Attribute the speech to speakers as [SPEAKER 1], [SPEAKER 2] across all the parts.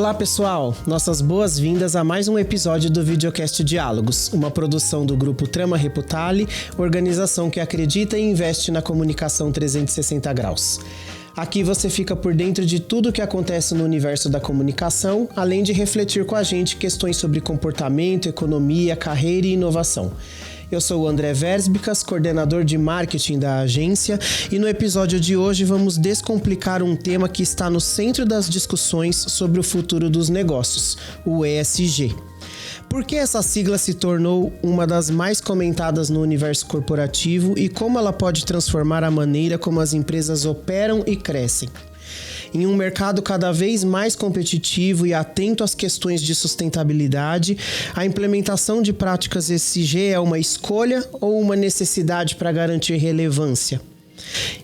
[SPEAKER 1] Olá pessoal, nossas boas-vindas a mais um episódio do Videocast Diálogos, uma produção do grupo Trama Reputale, organização que acredita e investe na comunicação 360 graus. Aqui você fica por dentro de tudo o que acontece no universo da comunicação, além de refletir com a gente questões sobre comportamento, economia, carreira e inovação. Eu sou o André Versbicas, coordenador de marketing da agência, e no episódio de hoje vamos descomplicar um tema que está no centro das discussões sobre o futuro dos negócios, o ESG. Por que essa sigla se tornou uma das mais comentadas no universo corporativo e como ela pode transformar a maneira como as empresas operam e crescem? Em um mercado cada vez mais competitivo e atento às questões de sustentabilidade, a implementação de práticas ESG é uma escolha ou uma necessidade para garantir relevância?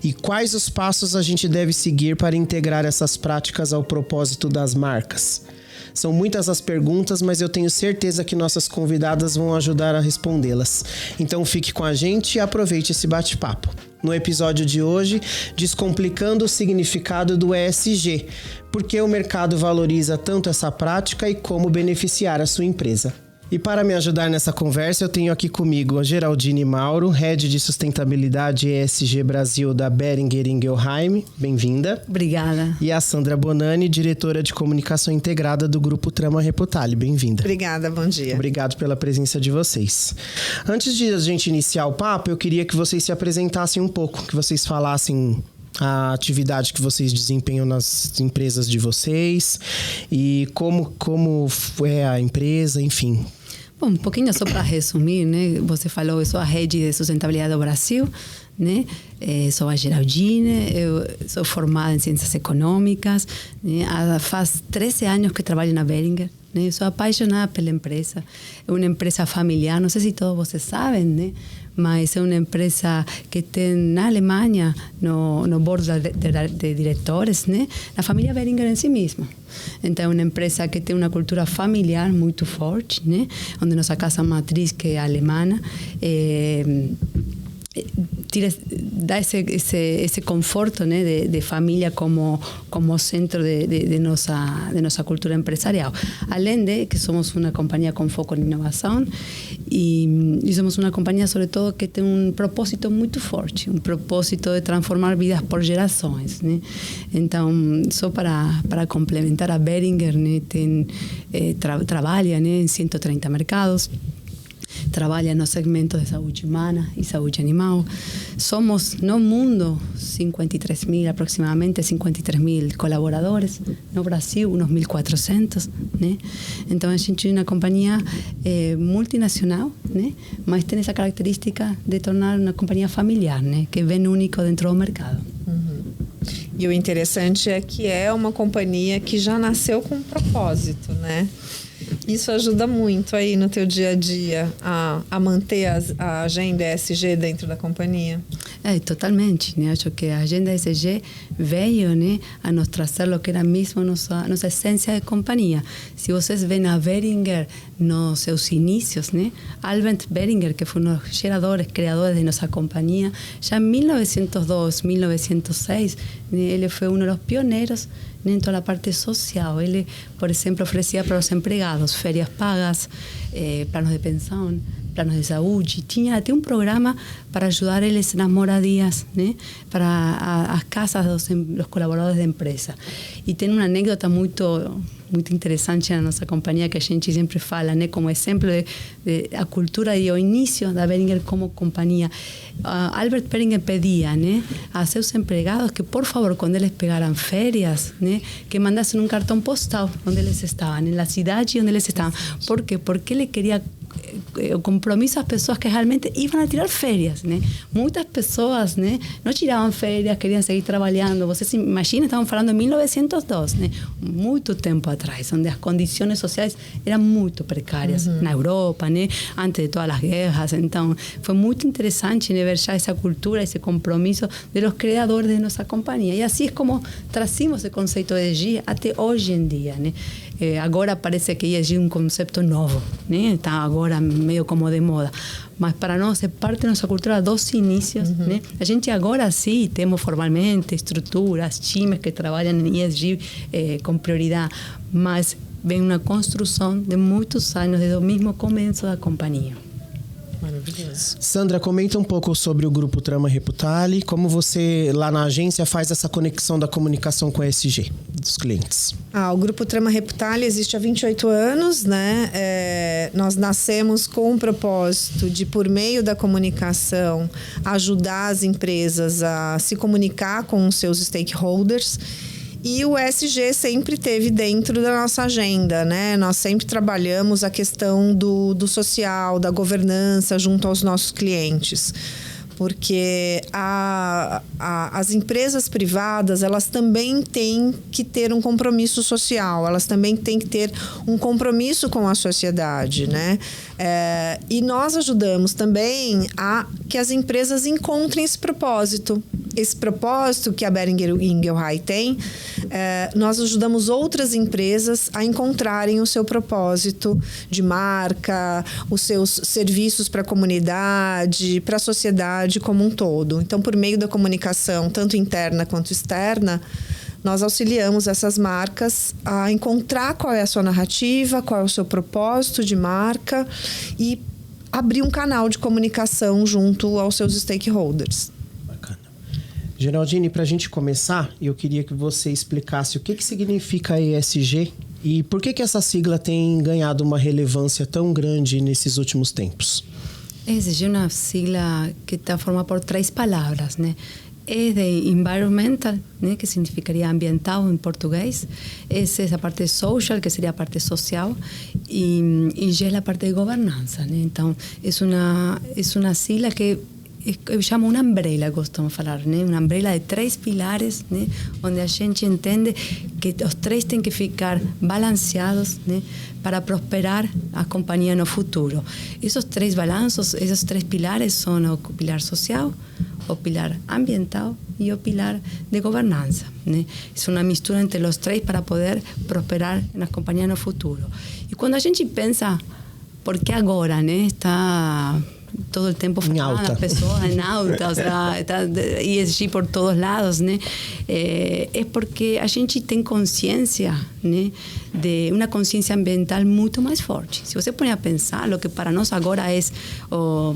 [SPEAKER 1] E quais os passos a gente deve seguir para integrar essas práticas ao propósito das marcas? São muitas as perguntas, mas eu tenho certeza que nossas convidadas vão ajudar a respondê-las. Então fique com a gente e aproveite esse bate-papo. No episódio de hoje, descomplicando o significado do ESG, por que o mercado valoriza tanto essa prática e como beneficiar a sua empresa. E para me ajudar nessa conversa, eu tenho aqui comigo a Geraldine Mauro, Head de Sustentabilidade e ESG Brasil da Boehringer Ingelheim. Bem-vinda.
[SPEAKER 2] Obrigada.
[SPEAKER 1] E a Sandra Bonani, diretora de comunicação integrada do Grupo Trama Reputale. Bem-vinda.
[SPEAKER 3] Obrigada, bom dia.
[SPEAKER 1] Obrigado pela presença de vocês. Antes de a gente iniciar o papo, eu queria que vocês se apresentassem um pouco, que vocês falassem a atividade que vocês desempenham nas empresas de vocês e como é a empresa, enfim.
[SPEAKER 2] Bom, um pouquinho só para resumir, né? Você falou, eu sou a Rede de Sustentabilidade do Brasil, né? Sou a Geraldine, eu sou formada em Ciências Econômicas, né? Faz 13 anos que trabalho na Boehringer, né? Eu sou apaixonada pela empresa, é uma empresa familiar, não sei se todos vocês sabem, né? Mas é uma empresa que tem na Alemanha, no board de diretores, né? A família Boehringer em si mesma. Então, é uma empresa que tem uma cultura familiar muito forte, né? Onde nossa casa matriz, que é alemã, dá esse conforto, né, de família como centro de nossa cultura empresarial. Além de que somos uma companhia com foco em inovação e somos uma companhia, sobretudo, que tem um propósito muito forte, um propósito de transformar vidas por gerações, né? Então, só para complementar, a Boehringer, né, trabalha, né, em 130 mercados. Trabalha no segmento de saúde humana e saúde animal. Somos, no mundo, aproximadamente 53.000 colaboradores. No Brasil, uns 1.400, né? Então, a gente é uma companhia multinacional, né? Mas tem essa característica de tornar uma companhia familiar, né? Que é bem único dentro do mercado.
[SPEAKER 3] Uhum. E o interessante é que é uma companhia que já nasceu com um propósito, né? Isso ajuda muito aí no teu dia a dia a manter a agenda ESG dentro da companhia?
[SPEAKER 2] Totalmente, né? Acho que a agenda ESG veio, né, a nos trazer o que era mesmo nossa essência de companhia. Se vocês veem a Boehringer nos seus inícios, né? Albert Boehringer, que foi um dos geradores, criadores de nossa companhia, já em 1902, 1906, né, ele foi um dos pioneiros em toda a parte social. Ele, por exemplo, oferecia para os empregados férias pagas, planos de pensão, planos de saúde. Tinha até um programa para ajudar eles nas moradias, né? Para as casas dos colaboradores da empresa. E tem uma anedota muito interessante na nossa companhia que a gente sempre fala, né, como exemplo de a cultura e o início da Boehringer como companhia. Albert Boehringer pedia, né, a seus empregados que, por favor, quando eles pegaram férias, né, que mandassem um cartão postal onde eles estavam, na cidade onde eles estavam. Por quê? Porque ele queria o compromisso às pessoas que realmente iam a tirar férias, né? Muitas pessoas, né, não tiravam férias, queriam seguir trabalhando. Você se imagina, estamos falando de 1902, né? Muito tempo atrás, onde as condições sociais eram muito precárias na Europa, né? Antes de todas as guerras. Então, foi muito interessante, né, ver já essa cultura, esse compromisso de los criadores de nossa companhia. E assim é como trazimos o conceito de ESG até hoje em dia, né? Agora parece que ESG é um conceito novo, né? Está agora meio como de moda. Mas para nós é parte da nossa cultura dos inícios, né? A gente agora sim temos formalmente estruturas, times que trabalham em ESG com prioridade, mas vem uma construção de muitos anos, desde o mesmo começo da companhia.
[SPEAKER 3] Maravilhoso.
[SPEAKER 1] Sandra, comenta um pouco sobre o Grupo Trama Reputale, como você lá na agência faz essa conexão da comunicação com a ESG dos clientes.
[SPEAKER 3] O Grupo Trama Reputale existe há 28 anos, né? Nós nascemos com o propósito de, por meio da comunicação, ajudar as empresas a se comunicar com os seus stakeholders. E o ESG sempre esteve dentro da nossa agenda, né? Nós sempre trabalhamos a questão do social, da governança junto aos nossos clientes. Porque as empresas privadas, elas também têm que ter um compromisso social, elas também têm que ter um compromisso com a sociedade, né? E nós ajudamos também a que as empresas encontrem esse propósito. Esse propósito que a Boehringer Ingelheim tem, nós ajudamos outras empresas a encontrarem o seu propósito de marca, os seus serviços para a comunidade, para a sociedade como um todo. Então, por meio da comunicação, tanto interna quanto externa, nós auxiliamos essas marcas a encontrar qual é a sua narrativa, qual é o seu propósito de marca e abrir um canal de comunicação junto aos seus stakeholders.
[SPEAKER 1] Geraldine, para a gente começar, eu queria que você explicasse o que significa ESG e por que essa sigla tem ganhado uma relevância tão grande nesses últimos tempos.
[SPEAKER 2] ESG é uma sigla que está formada por 3 palavras, né? E de environmental, né, que significaria ambiental em português. Essa é a parte social, que seria a parte social. E G é a parte de governança, né? Então, é uma sigla que eu chamo uma umbrella, gosto de falar, né? Uma umbrella de 3 pilares, né? Onde a gente entende que os 3 têm que ficar balanceados, né? Para prosperar a companhia no futuro. Esses 3 balanços, esses 3 pilares são o pilar social, o pilar ambiental e o pilar de governança, né? É uma mistura entre os 3 para poder prosperar na companhia no futuro. E quando a gente pensa, por que agora, né? Está todo el tiempo falando las personas en alta, o sea, está ESG por todos lados, né? É porque a gente tem consciência, né, de uma consciência ambiental muito mais forte. Se você põe a pensar, o que para nós agora é o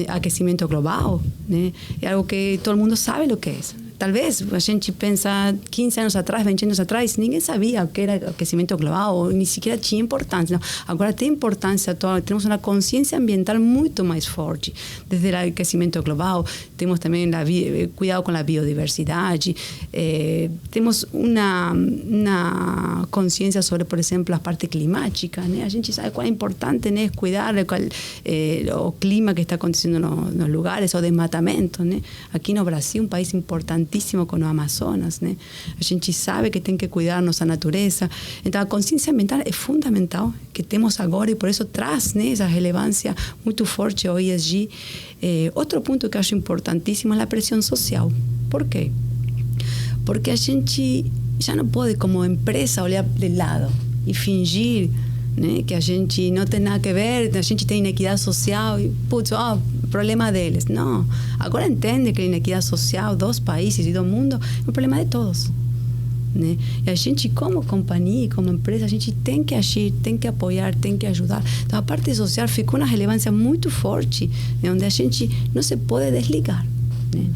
[SPEAKER 2] aquecimento global, né, é algo que todo mundo sabe o que é. Talvez a gente pensa 15 anos atrás, 20 anos atrás, ninguém sabia o que era aquecimento global, ou nem sequer tinha importância. Não. Agora tem importância, temos uma consciência ambiental muito mais forte. Desde o aquecimento global, temos também cuidado com a biodiversidade, temos uma consciência sobre, por exemplo, a parte climática, né? A gente sabe qual é importante, né, cuidar o clima que está acontecendo nos lugares, o desmatamento, né? Aqui no Brasil, um país importantíssimo com o Amazonas, né? A gente sabe que tem que cuidar nossa natureza. Então, a consciência ambiental é fundamental, que temos agora, e por isso traz, né, essa relevância muito forte ao ESG. Outro ponto que eu acho importantíssimo é a pressão social. Por quê? Porque a gente já não pode, como empresa, olhar de lado e fingir, né, que a gente não tem nada a ver, a gente tem inequidade social e, problema deles. Não. Agora entende que a inequidade social dos países e do mundo é um problema de todos, né? E a gente, como companhia, como empresa, a gente tem que agir, tem que apoiar, tem que ajudar. Então, a parte social ficou uma relevância muito forte, né, onde a gente não se pode desligar, né?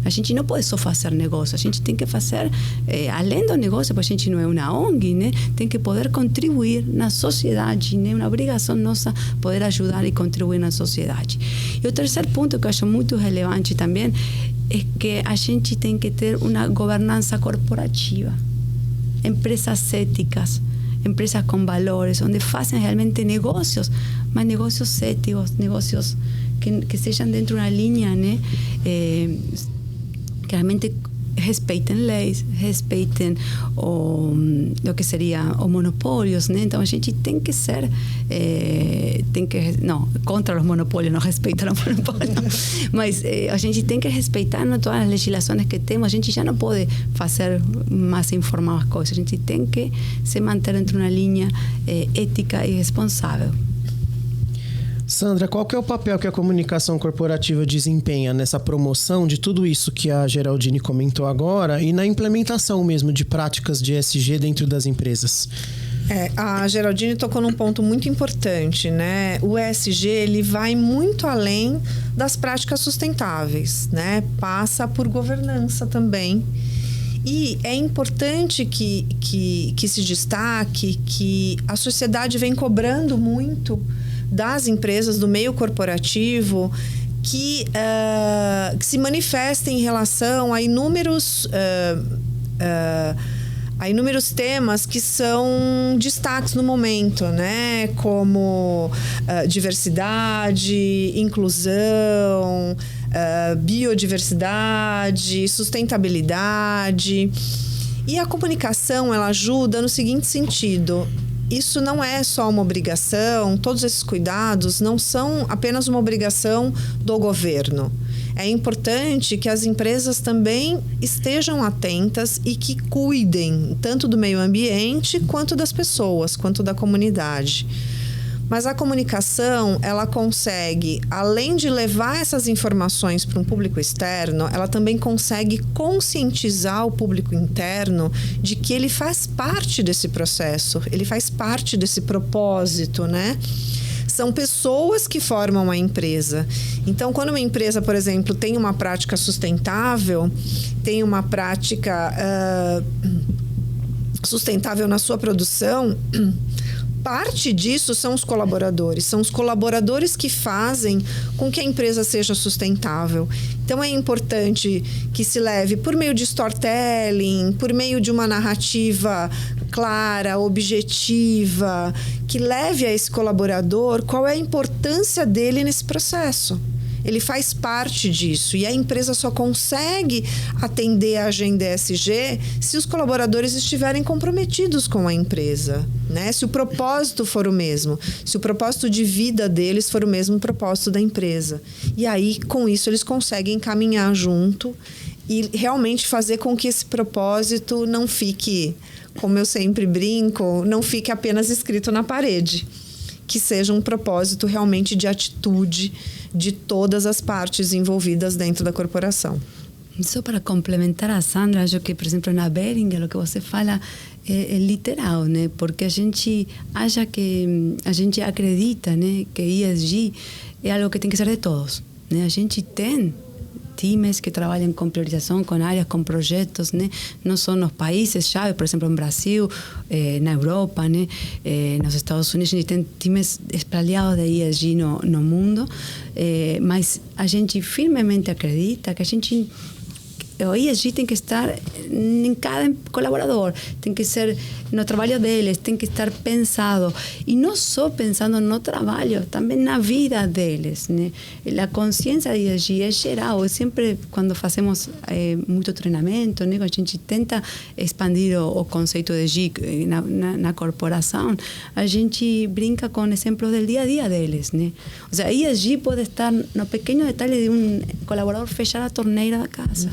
[SPEAKER 2] A gente não pode só fazer negócio, a gente tem que fazer, além do negócio, porque a gente não é uma ONG, né? Tem que poder contribuir na sociedade, né? Uma obrigação nossa poder ajudar e contribuir na sociedade. E o terceiro ponto que eu acho muito relevante também é que a gente tem que ter uma governança corporativa, empresas éticas, empresas com valores, onde fazem realmente negócios, mas negócios éticos, negócios que sejam dentro de uma linha, né? Que realmente respeitem leis, respeitem o que seria os monopólios, né? Então a gente tem que ser contra os monopólios, não respeitar os monopólios, mas a gente tem que respeitar todas as legislações que temos. A gente já não pode fazer mais informar as coisas, a gente tem que se manter entre uma linha ética e responsável.
[SPEAKER 1] Sandra, qual que é o papel que a comunicação corporativa desempenha nessa promoção de tudo isso que a Geraldine comentou agora e na implementação mesmo de práticas de ESG dentro das empresas?
[SPEAKER 3] A Geraldine tocou num ponto muito importante, né? O ESG, ele vai muito além das práticas sustentáveis, né? Passa por governança também. E é importante que se destaque que a sociedade vem cobrando muito das empresas, do meio corporativo, que se manifestem em relação a inúmeros temas que são destaques no momento, né? Como diversidade, inclusão, biodiversidade, sustentabilidade. E a comunicação, ela ajuda no seguinte sentido: isso não é só uma obrigação, todos esses cuidados não são apenas uma obrigação do governo. É importante que as empresas também estejam atentas e que cuidem tanto do meio ambiente quanto das pessoas, quanto da comunidade. Mas a comunicação, ela consegue, além de levar essas informações para um público externo, ela também consegue conscientizar o público interno de que ele faz parte desse processo, ele faz parte desse propósito, né? São pessoas que formam a empresa. Então, quando uma empresa, por exemplo, tem uma prática sustentável, tem uma prática sustentável na sua produção, parte disso são os colaboradores que fazem com que a empresa seja sustentável. Então é importante que se leve por meio de storytelling, por meio de uma narrativa clara, objetiva, que leve a esse colaborador qual é a importância dele nesse processo. Ele faz parte disso e a empresa só consegue atender a agenda ESG se os colaboradores estiverem comprometidos com a empresa, né? Se o propósito for o mesmo, se o propósito de vida deles for o mesmo propósito da empresa. E aí, com isso, eles conseguem caminhar junto e realmente fazer com que esse propósito não fique, como eu sempre brinco, não fique apenas escrito na parede. Que seja um propósito realmente de atitude de todas as partes envolvidas dentro da corporação.
[SPEAKER 2] Só para complementar a Sandra, acho que, por exemplo, na Behringer, o que você fala é literal, né? Porque a gente acha que, a gente acredita, né, que ESG é algo que tem que ser de todos, né? A gente tem times que trabalham com priorização, com áreas, com projetos, né? Não só nos países-chave, por exemplo, no Brasil, na Europa, né? Nos Estados Unidos, a gente tem times espalhados de ESG no mundo, mas a gente firmemente acredita que o ESG tem que estar em cada colaborador, tem que ser no trabalho deles, tem que estar pensado, e não só pensando no trabalho, também na vida deles, né? A consciência de ESG é geral. Sempre, quando fazemos muito treinamento, né, a gente tenta expandir o conceito de ESG na corporação, a gente brinca com exemplos do dia a dia deles, né? Ou seja, ESG pode estar no pequeno detalhe de colaborador fechar a torneira da casa.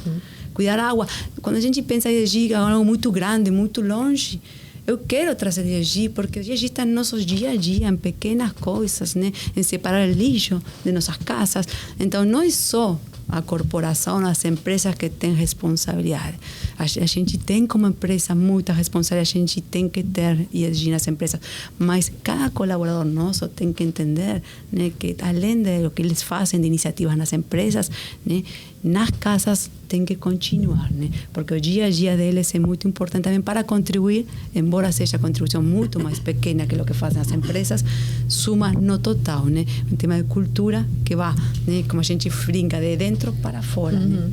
[SPEAKER 2] Cuidar a água. Quando a gente pensa em ESG, é algo muito grande, muito longe. Eu quero trazer ESG porque o ESG está no nosso dia a dia, em pequenas coisas, né? Em separar o lixo de nossas casas. Então, não é só a corporação, as empresas que têm responsabilidade. A gente tem como empresa muita responsabilidade, a gente tem que ter ESG nas empresas, mas cada colaborador nosso tem que entender, né, que além do que eles fazem de iniciativas nas empresas, né, nas casas tem que continuar, né? Porque o dia a dia deles é muito importante também para contribuir, embora seja a contribuição muito mais pequena que o que fazem as empresas, suma no total, né? Um tema de cultura que vai, né, como a gente brinca, de dentro para fora, né?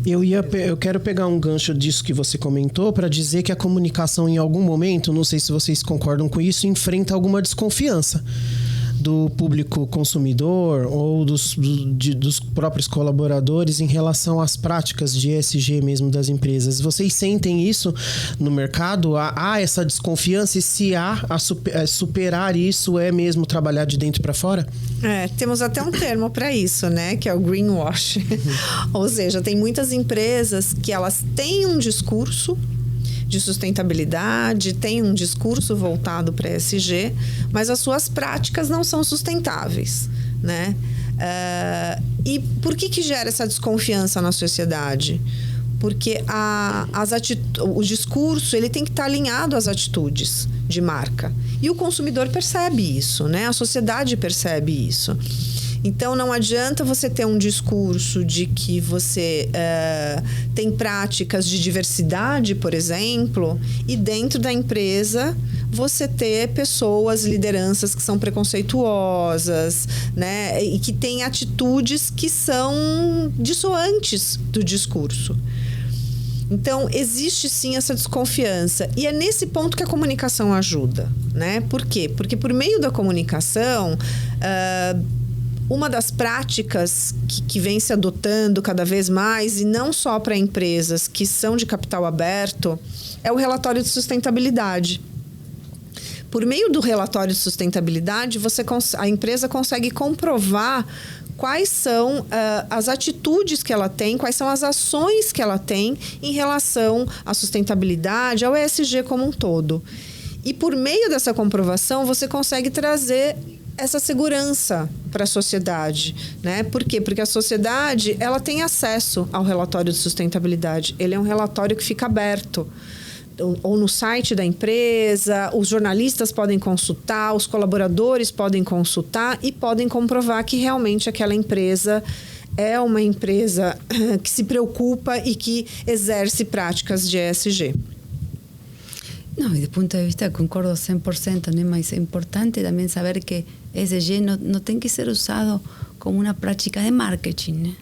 [SPEAKER 1] Eu quero pegar um gancho disso que você comentou para dizer que a comunicação, em algum momento, não sei se vocês concordam com isso, enfrenta alguma desconfiança do público consumidor ou dos próprios colaboradores em relação às práticas de ESG mesmo das empresas? Vocês sentem isso no mercado? Há essa desconfiança e se há superar isso é mesmo trabalhar de dentro para fora?
[SPEAKER 3] Temos até um termo para isso, né? Que é o greenwash. Ou seja, tem muitas empresas que elas têm um discurso de sustentabilidade, têm um discurso voltado para ESG, mas as suas práticas não são sustentáveis, né? E por que gera essa desconfiança na sociedade? Porque o discurso ele tem que estar alinhado às atitudes de marca. E o consumidor percebe isso, né? A sociedade percebe isso. Então, não adianta você ter um discurso de que você tem práticas de diversidade, por exemplo, e dentro da empresa você ter pessoas, lideranças que são preconceituosas, né? E que têm atitudes que são dissoantes do discurso. Então, existe sim essa desconfiança. E é nesse ponto que a comunicação ajuda, né? Por quê? Porque por meio da comunicação, uma das práticas que vem se adotando cada vez mais, e não só para empresas que são de capital aberto, é o relatório de sustentabilidade. Por meio do relatório de sustentabilidade, a empresa consegue comprovar quais são as atitudes que ela tem, quais são as ações que ela tem em relação à sustentabilidade, ao ESG como um todo. E por meio dessa comprovação, você consegue trazer essa segurança para a sociedade, né? Por quê? Porque a sociedade ela tem acesso ao relatório de sustentabilidade. Ele é um relatório que fica aberto. Ou no site da empresa, os jornalistas podem consultar, os colaboradores podem consultar e podem comprovar que realmente aquela empresa é uma empresa que se preocupa e que exerce práticas de ESG.
[SPEAKER 2] No, y de punto de vista concordo 100%, ¿no? Mas é importante también saber que ESG no tiene que ser usado como una práctica de marketing, ¿no?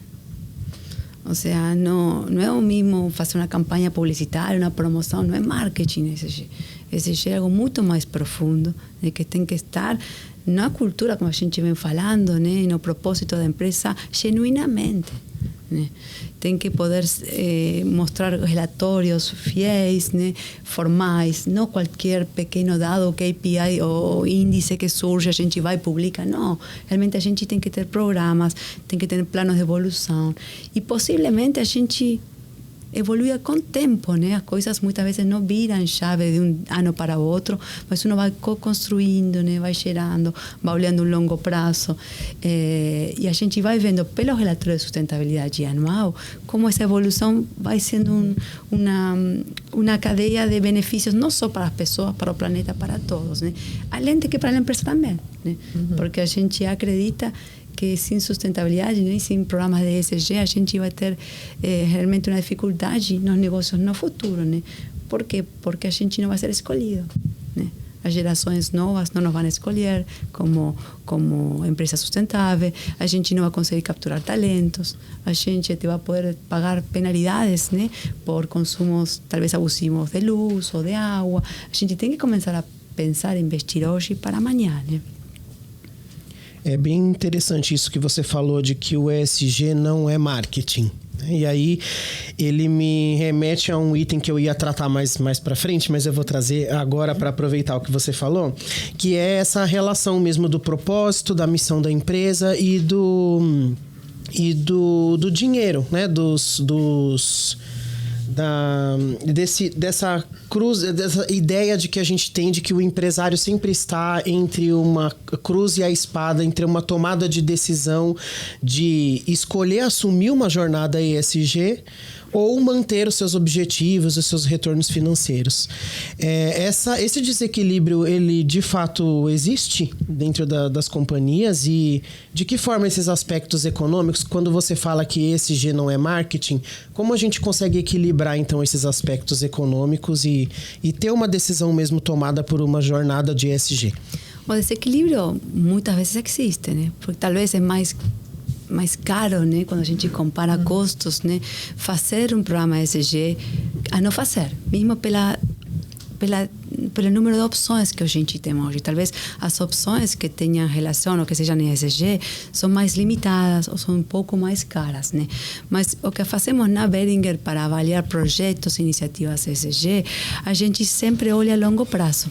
[SPEAKER 2] O sea, no es lo mismo hacer una campaña publicitaria, una promoción, no es marketing ESG. ESG é algo muito mais profundo, de que tem que estar na cultura, como a gente vem falando, né, no propósito da empresa, genuinamente. Né? Tem que poder mostrar relatórios fiéis, né, formais, não qualquer pequeno dado, KPI ou índice que surge, a gente vai e publica. Não, realmente a gente tem que ter programas, tem que ter planos de evolução. E possivelmente a gente evolui com o tempo, né? As coisas muitas vezes não viram chave de um ano para outro, mas uno vai construindo, né? Vai gerando, vai olhando um longo prazo. E a gente vai vendo pelo relatório de sustentabilidade anual como essa evolução vai sendo uma cadeia de benefícios não só para as pessoas, para o planeta, para todos, né? Além de que para a empresa também, né? Porque a gente acredita que sem sustentabilidade, né, sem programas de ESG, a gente vai ter realmente uma dificuldade nos negócios no futuro, né? Por quê? Porque a gente não vai ser escolhido, né? As gerações novas não nos vão escolher como empresa sustentável, a gente não vai conseguir capturar talentos, a gente vai poder pagar penalidades, né, por consumos talvez abusivos de luz ou de água. A gente tem que começar a pensar em investir hoje para amanhã, né?
[SPEAKER 1] É bem interessante isso que você falou de que o ESG não é marketing. E aí ele me remete a um item que eu ia tratar mais para frente, mas eu vou trazer agora para aproveitar o que você falou, que é essa relação mesmo do propósito, da missão da empresa e do dinheiro, né? Dessa ideia de que a gente tem de que o empresário sempre está entre uma cruz e a espada, entre uma tomada de decisão de escolher assumir uma jornada ESG ou manter os seus objetivos, os seus retornos financeiros. Esse desequilíbrio, ele de fato existe dentro das companhias, e de que forma esses aspectos econômicos, quando você fala que ESG não é marketing, como a gente consegue equilibrar então esses aspectos econômicos e ter uma decisão mesmo tomada por uma jornada de ESG?
[SPEAKER 2] O desequilíbrio muitas vezes existe, né? Porque talvez é mais caro, né, quando a gente compara custos, né, fazer um programa ESG a não fazer, mesmo pelo número de opções que a gente tem hoje. Talvez as opções que tenham relação ou que sejam ESG são mais limitadas ou são um pouco mais caras, né? Mas o que fazemos na Behringer para avaliar projetos e iniciativas ESG, a gente sempre olha a longo prazo.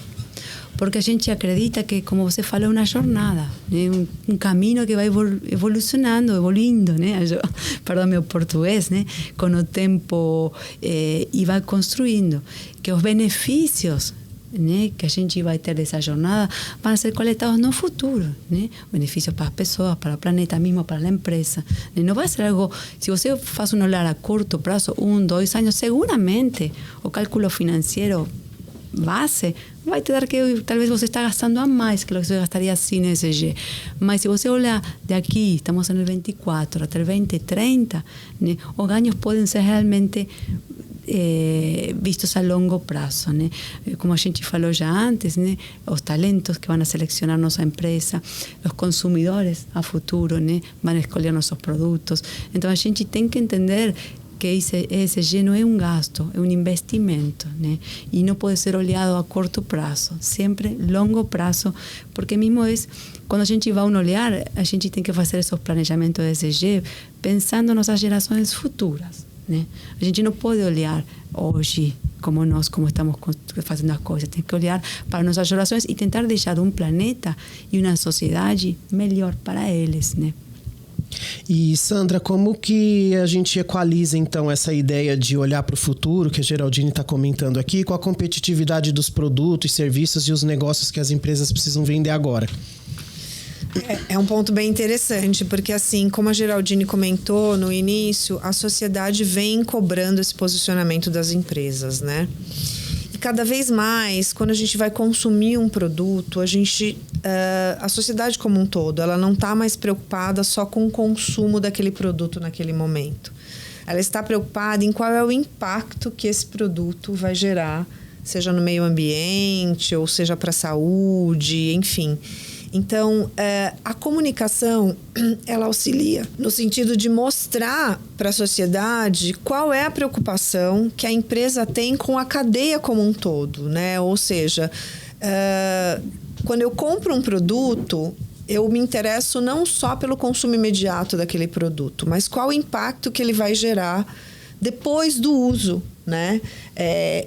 [SPEAKER 2] Porque a gente acredita que, como você falou, é uma jornada, né? Um caminho que vai evoluindo, né? Perdão meu português, né? Com o tempo e vai construindo. Que os benefícios, né, que a gente vai ter dessa jornada vão ser coletados no futuro, né? Benefícios para as pessoas, para o planeta mesmo, para a empresa. Né? Não vai ser algo, se você faz um olhar a curto prazo, 1, 2 anos, seguramente o cálculo financeiro base vai te dar que talvez você está gastando a mais que o que você gastaria sem ESG. Mas se você olhar de aqui, estamos no 24 até 2030, né, os ganhos podem ser realmente vistos a longo prazo, né? Como a gente falou já antes, né? Os talentos que vão selecionar nossa empresa, os consumidores a futuro, né? Vão escolher nossos produtos. Então a gente tem que entender que ESG não é um gasto, é um investimento, né? E não pode ser olhado a curto prazo, sempre longo prazo, porque mesmo quando a gente vai olhar, a gente tem que fazer esses planejamentos ESG pensando nas gerações futuras, né? A gente não pode olhar hoje como estamos fazendo as coisas, tem que olhar para nossas gerações e tentar deixar um planeta e uma sociedade melhor para eles, né?
[SPEAKER 1] E Sandra, como que a gente equaliza então essa ideia de olhar para o futuro, que a Geraldine está comentando aqui, com a competitividade dos produtos, serviços e os negócios que as empresas precisam vender agora?
[SPEAKER 3] É um ponto bem interessante, porque assim, como a Geraldine comentou no início, a sociedade vem cobrando esse posicionamento das empresas, né? E cada vez mais, quando a gente vai consumir um produto, a sociedade como um todo, ela não está mais preocupada só com o consumo daquele produto naquele momento. Ela está preocupada em qual é o impacto que esse produto vai gerar, seja no meio ambiente, ou seja para a saúde, enfim. Então, a comunicação, ela auxilia no sentido de mostrar para a sociedade qual é a preocupação que a empresa tem com a cadeia como um todo, né? Ou seja, quando eu compro um produto, eu me interesso não só pelo consumo imediato daquele produto, mas qual o impacto que ele vai gerar depois do uso, né?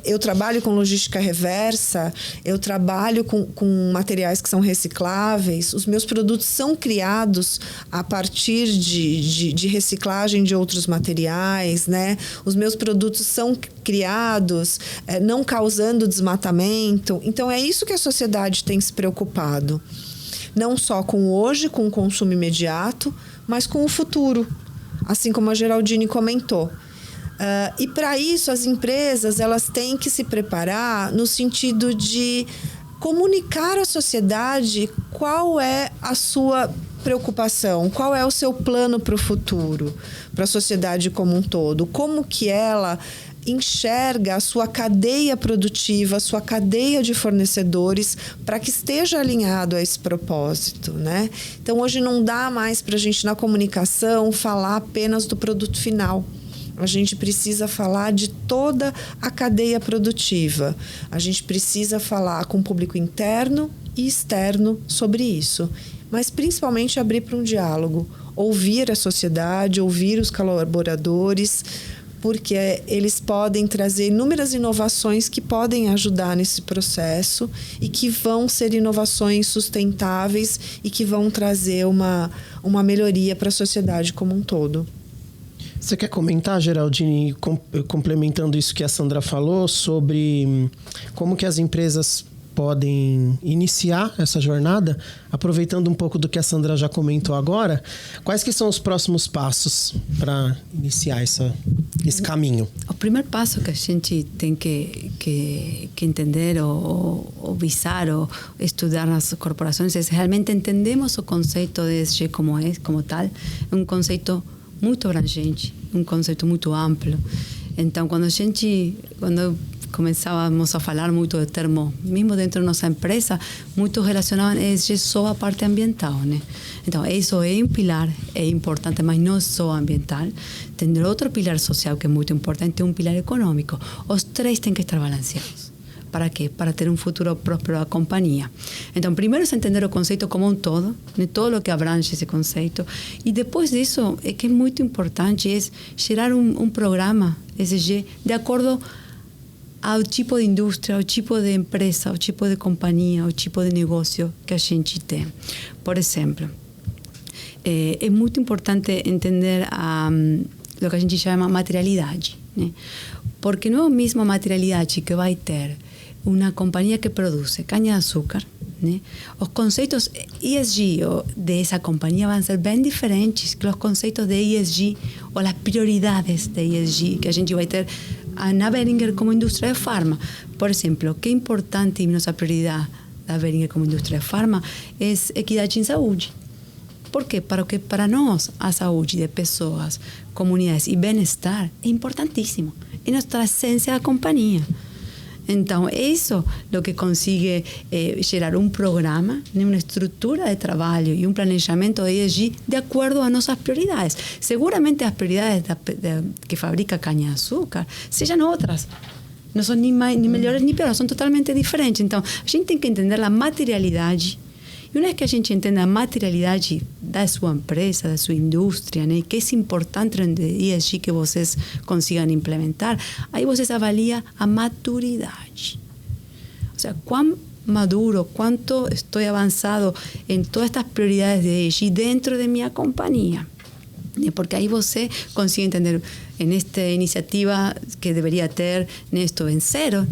[SPEAKER 3] Eu trabalho com logística reversa, eu trabalho com materiais que são recicláveis, os meus produtos são criados a partir de reciclagem de outros materiais, né? Os meus produtos são criados não causando desmatamento. Então, é isso que a sociedade tem se preocupado. Não só com hoje, com o consumo imediato, mas com o futuro, assim como a Geraldine comentou. E para isso as empresas elas têm que se preparar no sentido de comunicar à sociedade qual é a sua preocupação, qual é o seu plano para o futuro, para a sociedade como um todo, como que ela enxerga a sua cadeia produtiva, a sua cadeia de fornecedores para que esteja alinhado a esse propósito, né? Então hoje não dá mais para a gente na comunicação falar apenas do produto final. A gente precisa falar de toda a cadeia produtiva. A gente precisa falar com o público interno e externo sobre isso. Mas principalmente abrir para um diálogo. Ouvir a sociedade, ouvir os colaboradores, porque eles podem trazer inúmeras inovações que podem ajudar nesse processo e que vão ser inovações sustentáveis e que vão trazer uma melhoria para a sociedade como um todo.
[SPEAKER 1] Você quer comentar, Geraldine, complementando isso que a Sandra falou, sobre como que as empresas podem iniciar essa jornada, aproveitando um pouco do que a Sandra já comentou agora, quais que são os próximos passos para iniciar esse caminho?
[SPEAKER 2] O primeiro passo que a gente tem que entender ou visar ou estudar nas corporações é realmente entendemos o conceito de ESG como tal, um conceito muito abrangente, um conceito muito amplo. Então, quando começávamos a falar muito do termo, mesmo dentro da nossa empresa, muito relacionado a ESG só a parte ambiental, né? Então, isso é um pilar, é importante, mas não só ambiental. Tem outro pilar social que é muito importante, um pilar econômico. Os três têm que estar balanceados. ¿Para quê? Para ter um futuro próspero da companhia. Então, primeiro é entender o conceito como um todo, né? Todo o que abrange esse conceito. E depois disso, que é muito importante, é gerar um programa ESG de acordo ao tipo de indústria, ao tipo de empresa, ao tipo de companhia, ao tipo de negócio que a gente tem. Por exemplo, é muito importante entender o que a gente chama materialidade, né? Porque não é a mesma materialidade que vai ter uma companhia que produz caña-de-açúcar, né? Os conceitos ESG dessa companhia vão ser bem diferentes que os conceitos de ESG ou as prioridades de ESG que a gente vai ter na Boehringer como indústria de farma. Por exemplo, que é importante e nossa prioridade da Boehringer como indústria de farma é equidade em saúde. Por quê? Porque para nós a saúde de pessoas, comunidades e bem-estar é importantíssimo. É nossa essência da companhia. Então, isso é o que consegue gerar um programa, uma estrutura de trabalho e um planejamento de ESG de acordo às nossas prioridades. Seguramente as prioridades que fabrica caña-de-açúcar sejam outras. Não são nem melhores nem piores, são totalmente diferentes. Então, a gente tem que entender a materialidade. E uma vez que a gente entende a materialidade da sua empresa, da sua indústria, né, que é importante no ESG que vocês consigam implementar, aí vocês avaliam a maturidade. Ou seja, quão maduro, quanto estou avançado em todas estas prioridades de ESG dentro de minha companhia. Porque aí você consegue entender, em esta iniciativa que deveria ter, estou em zero,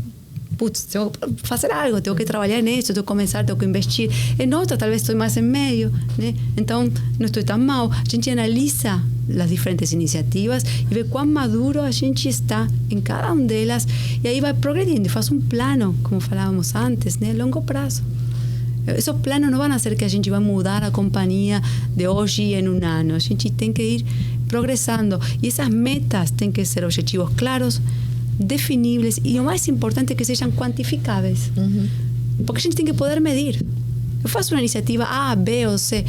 [SPEAKER 2] putz, tenho que fazer algo, tenho que trabalhar nisso, tenho que começar, tenho que investir. Em outra, talvez estou mais em meio, né? Então, não estou tão mal. A gente analisa as diferentes iniciativas e vê quão maduro a gente está em cada uma delas e aí vai progredindo e faz um plano, como falávamos antes, né? Longo prazo. Esses planos não vão ser que a gente vai mudar a companhia de hoje em um ano. A gente tem que ir progressando e essas metas têm que ser objetivos claros, definíveis e o mais importante é que sejam quantificáveis. Porque a gente tem que poder medir. Eu faço uma iniciativa A, B ou C.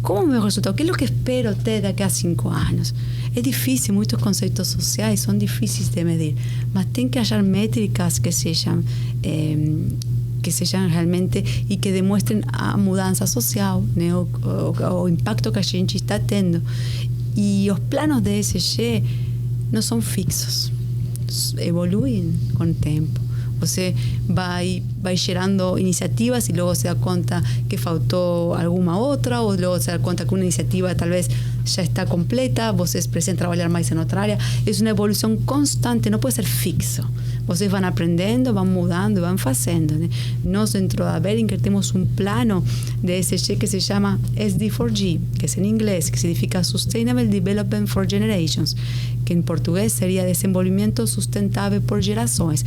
[SPEAKER 2] Como é o meu resultado? O que é o que espero ter daqui a 5 anos? É difícil, muitos conceitos sociais são difíceis de medir, mas tem que achar métricas que sejam realmente e que demonstrem a mudança social, né? o impacto que a gente está tendo. E os planos de ESG não são fixos. Evoluem com o tempo. Você vai gerando iniciativas e logo se dá conta que faltou alguma outra, ou logo se dá conta que uma iniciativa talvez já está completa, vocês precisam trabalhar mais em outra área. É uma evolução constante, não pode ser fixo. Vocês vão aprendendo, vão mudando, vão fazendo, né? Nós, dentro da Boehringer, temos um plano de ESG que se chama SD4G, que é em inglês, que significa Sustainable Development for Generations, que em português seria Desenvolvimento Sustentável por Gerações.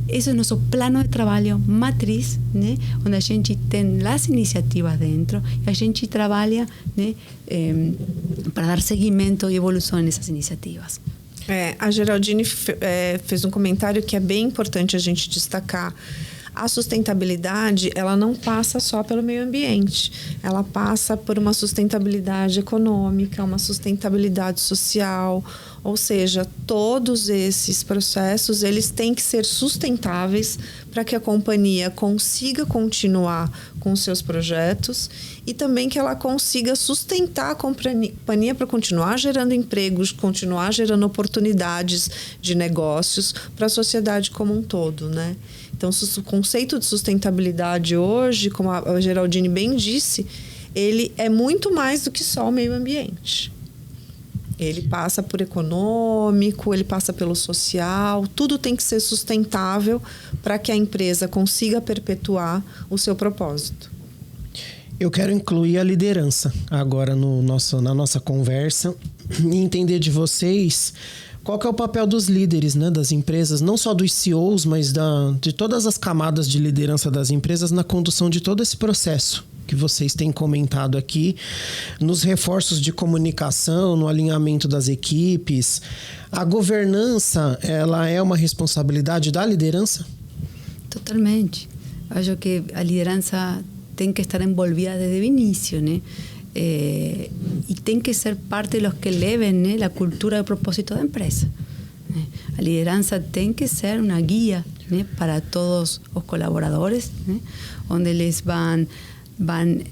[SPEAKER 2] Esse é o nosso plano de trabalho matriz, né? Onde a gente tem as iniciativas dentro e a gente trabalha, né, para dar seguimento e evolução nessas iniciativas.
[SPEAKER 3] A Geraldine fez um comentário que é bem importante a gente destacar. A sustentabilidade, ela não passa só pelo meio ambiente. Ela passa por uma sustentabilidade econômica, uma sustentabilidade social. Ou seja, todos esses processos, eles têm que ser sustentáveis para que a companhia consiga continuar com os seus projetos e também que ela consiga sustentar a companhia para continuar gerando empregos, continuar gerando oportunidades de negócios para a sociedade como um todo, né? Então, o conceito de sustentabilidade hoje, como a Geraldine bem disse, ele é muito mais do que só o meio ambiente. Ele passa por econômico, ele passa pelo social, tudo tem que ser sustentável para que a empresa consiga perpetuar o seu propósito.
[SPEAKER 1] Eu quero incluir a liderança agora na nossa conversa e entender de vocês qual que é o papel dos líderes, né, das empresas, não só dos CEOs, mas de todas as camadas de liderança das empresas na condução de todo esse processo que vocês têm comentado aqui, nos reforços de comunicação, no alinhamento das equipes. A governança, ela é uma responsabilidade da liderança?
[SPEAKER 2] Totalmente. Acho que a liderança tem que estar envolvida desde o início, né? E tem que ser parte de los que levem, né, a cultura de propósito da empresa. né? A liderança tem que ser uma guia, né, para todos os colaboradores, né, onde eles vão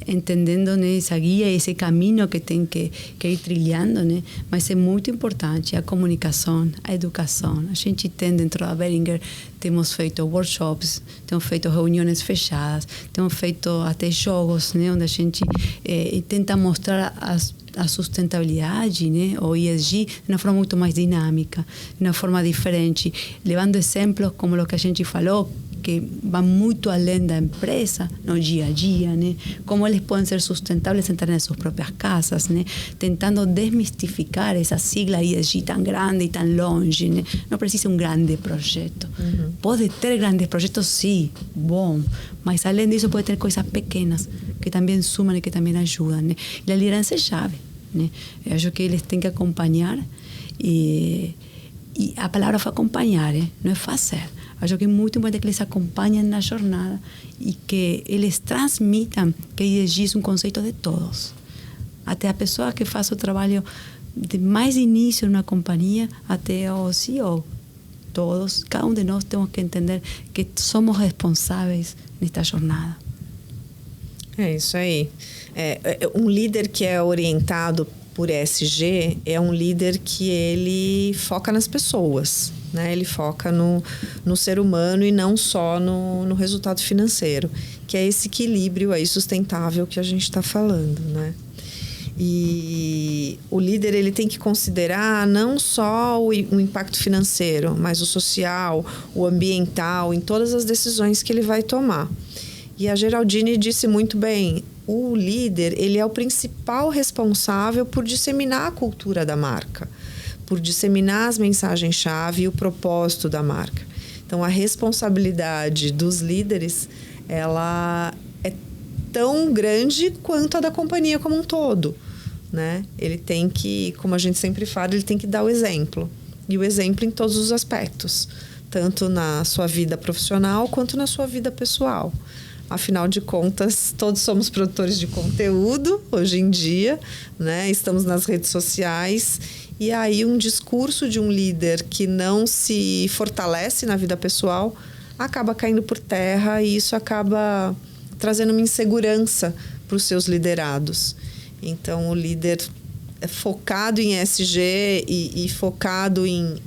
[SPEAKER 2] entendendo, né, essa guia, esse caminho que tem que ir trilhando, né? Mas é muito importante a comunicação, a educação. A gente tem dentro da Behringer, temos feito workshops, temos feito reuniões fechadas, temos feito até jogos, né, onde a gente tenta mostrar a sustentabilidade, né, o ESG, de uma forma muito mais dinâmica, de uma forma diferente, levando exemplos como o que a gente falou, que vão muito além da empresa, no dia a dia, né? Como eles podem ser sustentáveis entrar em suas próprias casas, né? Tentando desmistificar essa sigla ESG tão grande e tão longe, né? Não precisa um grande projeto. Pode ter grandes projetos, sim, bom, mas além disso pode ter coisas pequenas que também sumam e que também ajudam, né? E a liderança é chave, né? Eu acho que eles têm que acompanhar e a palavra foi acompanhar, não é fazer. Acho que é muito importante que eles acompanhem na jornada e que eles transmitam que ESG é um conceito de todos. Até a pessoa que faz o trabalho de mais início numa companhia até o CEO. Todos, cada um de nós temos que entender que somos responsáveis nesta jornada.
[SPEAKER 3] É isso aí. Um líder que é orientado por ESG é um líder que ele foca nas pessoas, né? Ele foca no ser humano e não só no resultado financeiro, que é esse equilíbrio aí sustentável que a gente está falando, né? E o líder ele tem que considerar não só o impacto financeiro, mas o social, o ambiental, em todas as decisões que ele vai tomar. E a Geraldine disse muito bem, o líder ele é o principal responsável por disseminar a cultura da marca, por disseminar as mensagens-chave e o propósito da marca. Então, a responsabilidade dos líderes, ela é tão grande quanto a da companhia como um todo, né? Ele tem que, como a gente sempre fala, ele tem que dar o exemplo. E o exemplo em todos os aspectos, tanto na sua vida profissional quanto na sua vida pessoal. Afinal de contas, todos somos produtores de conteúdo hoje em dia, né? Estamos nas redes sociais. E aí um discurso de um líder que não se fortalece na vida pessoal acaba caindo por terra e isso acaba trazendo uma insegurança para os seus liderados. Então, o líder focado em ESG e focado em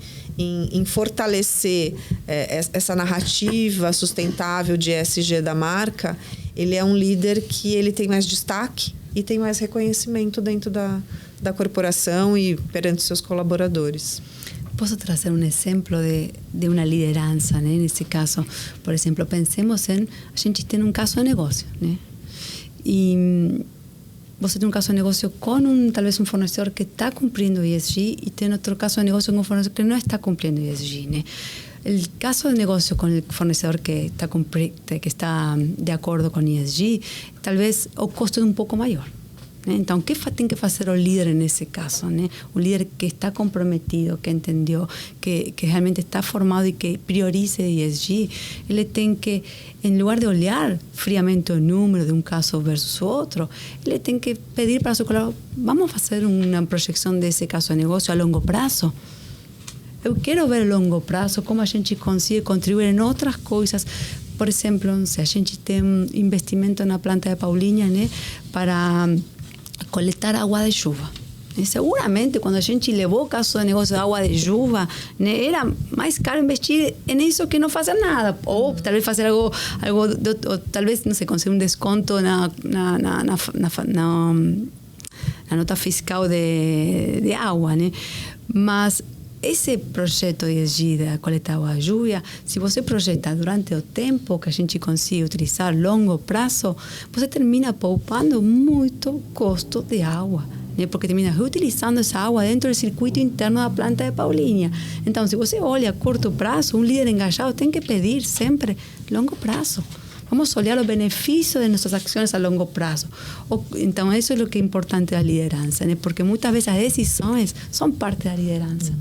[SPEAKER 3] fortalecer essa narrativa sustentável de ESG da marca, ele é um líder que ele tem mais destaque e tem mais reconhecimento dentro da corporação e perante seus colaboradores.
[SPEAKER 2] Posso trazer um exemplo de uma liderança, né? Nesse caso, por exemplo, pensemos a gente tem um caso de negócio, né? E você tem um caso de negócio com talvez um fornecedor que está cumprindo ESG e tem outro caso de negócio com um fornecedor que não está cumprindo ESG, né? O caso de negócio com o fornecedor que está de acordo com ESG, talvez o custo é um pouco maior, né? Então, o que tem que fazer o líder nesse caso, né? O líder que está comprometido, que entendeu, que realmente está formado e que prioriza ESG, ele tem que, em lugar de olhar friamente o número de um caso versus outro, ele tem que pedir para seu colaborador, vamos fazer uma projeção desse caso de negócio a longo prazo. Eu quero ver a longo prazo como a gente consegue contribuir em outras coisas. Por exemplo, se a gente tem investimento na planta de Paulínia, né, para coletar água de chuva. E seguramente, quando a gente levou o caso de negócio de água de chuva, né, era mais caro investir nisso que não fazer nada. Ou talvez fazer algo ou talvez, não sei, conseguir um desconto na nota fiscal de água, né? Mas esse projeto de ESG da coleta de água de lluvia, se você projeta durante o tempo que a gente consegue utilizar longo prazo, você termina poupando muito custo de água, né? Porque termina reutilizando essa água dentro do circuito interno da planta de Paulínia. Então, se você olha a curto prazo, um líder engajado tem que pedir sempre longo prazo. Vamos olhar o benefício de nossas ações a longo prazo. Então, isso é o que é importante da liderança, né? Porque muitas vezes as decisões são parte da liderança.